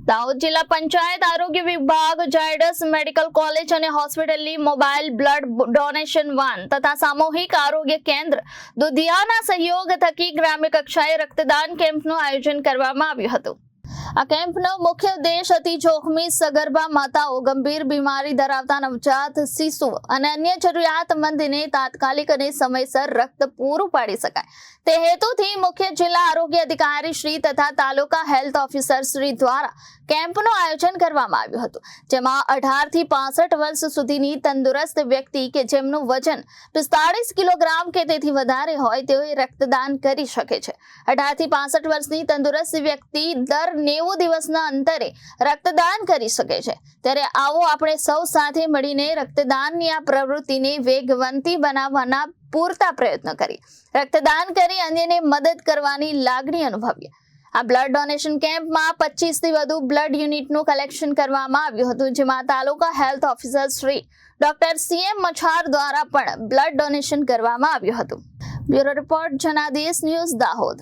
દાહોદ જિલ્લા પંચાયત આરોગ્ય વિભાગ ઝાયડસ મેડિકલ કોલેજ અને હોસ્પિટલની મોબાઈલ બ્લડ ડોનેશન વાન તથા સામૂહિક આરોગ્ય કેન્દ્ર દુધિયાના સહયોગ થકી ગ્રામ્ય કક્ષાએ રક્તદાન કેમ્પનું આયોજન કરવામાં આવ્યું હતું। આ કેમ્પનો મુખ્ય ઉદ્દેશ અતિ જોખમી સગર્ભા માતાઓ, ગંભીર બીમારી ધરાવતા નવજાત શિશુઓ અને અન્ય જરૂરિયાતમંદને તાત્કાલિક અને સમયસર રક્ત પૂરું પાડી શકાય તે હેતુથી મુખ્ય જિલ્લા આરોગ્ય અધિકારી શ્રી તથા તાલુકા હેલ્થ ઓફિસર શ્રી દ્વારા કેમ્પનું આયોજન કરવામાં આવ્યું હતું, જેમાં 18 થી 65 વર્ષ સુધીની તંદુરસ્ત વ્યક્તિ કે જેમનું વજન 45 કિલોગ્રામ કે તેથી વધારે હોય તેઓએ રક્તદાન કરી શકે છે। 18 થી 65 વર્ષની તંદુરસ્ત વ્યક્તિ દર 90 દિવસના અંતરે રક્તદાન કરી શકે છે। ત્યારે આવો આપણે સૌ સાથે મળીને રક્તદાનની આ પ્રવૃત્તિને વેગવંતી બનાવવાના પૂરતા પ્રયત્ન કરી રક્તદાન કરી અન્યને મદદ કરવાની લાગણી અનુભવીએ। આ બ્લડ ડોનેશન કેમ્પમાં 25 થી વધુ બ્લડ યુનિટનું કલેક્શન કરવામાં આવ્યું હતું, જેમાં taluka health officer Shri doctor CM Machhar દ્વારા પણ બ્લડ ડોનેશન કરવામાં આવ્યું હતું। Bureau report Janadesh news Dahod.